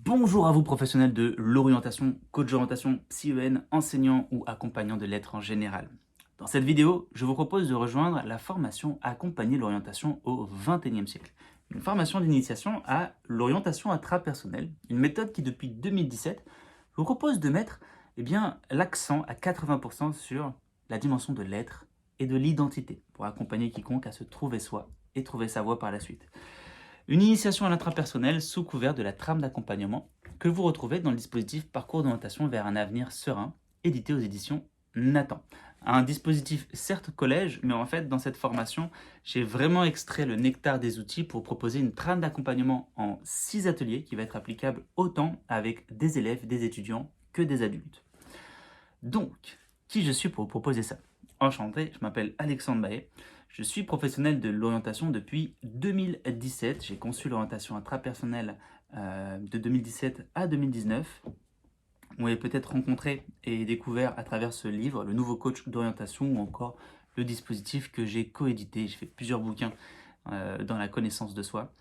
Bonjour à vous professionnels de l'orientation, coach d'orientation, psy-EN, enseignant ou accompagnant de lettres en général. Dans cette vidéo, je vous propose de rejoindre la formation Accompagner l'orientation au XXIe siècle. Une formation d'initiation à l'orientation intrapersonnelle, une méthode qui depuis 2017 vous propose de mettre l'accent à 80% sur la dimension de l'être et de l'identité pour accompagner quiconque à se trouver soi et trouver sa voie par la suite. Une initiation à l'intrapersonnel sous couvert de la trame d'accompagnement que vous retrouvez dans le dispositif Parcours d'orientation vers un avenir serein, édité aux éditions Nathan. Un dispositif certes collège, mais en fait dans cette formation, j'ai vraiment extrait le nectar des outils pour proposer une trame d'accompagnement en 6 ateliers qui va être applicable autant avec des élèves, des étudiants que des adultes. Donc, qui je suis pour vous proposer ça? Enchanté, je m'appelle Alexandre Baé. Je suis professionnel de l'orientation depuis 2017. J'ai conçu l'orientation intrapersonnelle de 2017 à 2019. Vous m'avez peut-être rencontré et découvert à travers ce livre, le nouveau coach d'orientation ou encore le dispositif que j'ai coédité. J'ai fait plusieurs bouquins dans la connaissance de soi.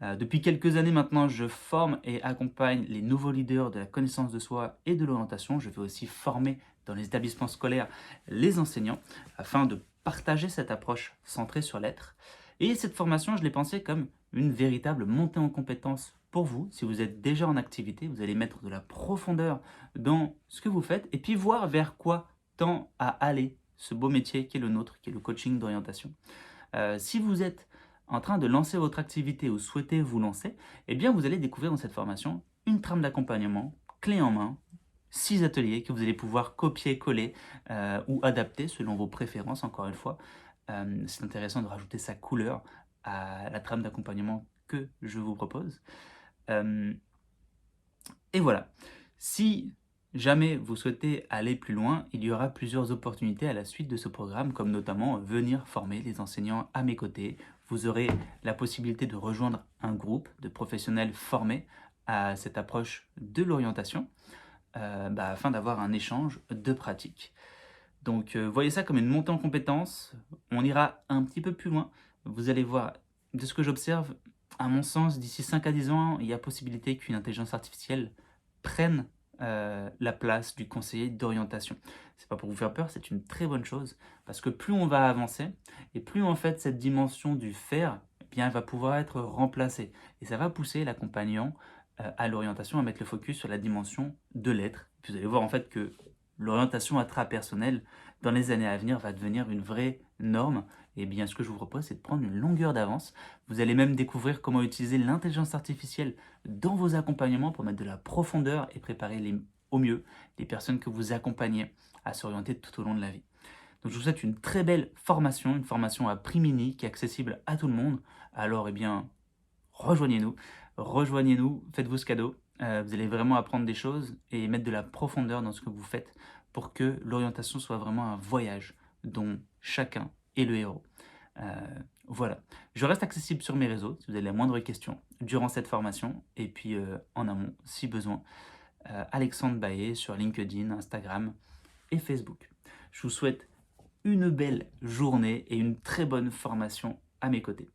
Depuis quelques années maintenant, je forme et accompagne les nouveaux leaders de la connaissance de soi et de l'orientation. Je vais aussi former dans les établissements scolaires les enseignants afin de partager cette approche centrée sur l'être. Et cette formation, je l'ai pensée comme une véritable montée en compétences pour vous. Si vous êtes déjà en activité, vous allez mettre de la profondeur dans ce que vous faites et puis voir vers quoi tend à aller ce beau métier qui est le nôtre, qui est le coaching d'orientation. Si vous êtes en train de lancer votre activité ou souhaitez vous lancer, eh bien vous allez découvrir dans cette formation une trame d'accompagnement clé en main, 6 ateliers que vous allez pouvoir copier, coller ou adapter selon vos préférences, encore une fois. C'est intéressant de rajouter sa couleur à la trame d'accompagnement que je vous propose. Euh, et voilà. Si jamais vous souhaitez aller plus loin, il y aura plusieurs opportunités à la suite de ce programme, comme notamment venir former les enseignants à mes côtés. Vous aurez la possibilité de rejoindre un groupe de professionnels formés à cette approche de l'orientation, afin d'avoir un échange de pratiques. Donc voyez ça comme une montée en compétences, on ira un petit peu plus loin. Vous allez voir, de ce que j'observe, à mon sens, d'ici 5 à 10 ans, il y a possibilité qu'une intelligence artificielle prenne la place du conseiller d'orientation. C'est pas pour vous faire peur, c'est une très bonne chose, parce que plus on va avancer, et plus en fait cette dimension du faire, eh bien, elle va pouvoir être remplacée. Et ça va pousser l'accompagnant à l'orientation à mettre le focus sur la dimension de l'être. Vous allez voir en fait que l'orientation intrapersonnelle, dans les années à venir, va devenir une vraie norme. Et bien, ce que je vous propose, c'est de prendre une longueur d'avance. Vous allez même découvrir comment utiliser l'intelligence artificielle dans vos accompagnements pour mettre de la profondeur et préparer au mieux les personnes que vous accompagnez à s'orienter tout au long de la vie. Donc, je vous souhaite une très belle formation, une formation à prix mini qui est accessible à tout le monde. Alors, rejoignez-nous, faites-vous ce cadeau. Vous allez vraiment apprendre des choses et mettre de la profondeur dans ce que vous faites pour que l'orientation soit vraiment un voyage dont chacun est le héros. Voilà. Je reste accessible sur mes réseaux si vous avez la moindre question durant cette formation et puis en amont si besoin. Alexandre Baé sur LinkedIn, Instagram et Facebook. Je vous souhaite une belle journée et une très bonne formation à mes côtés.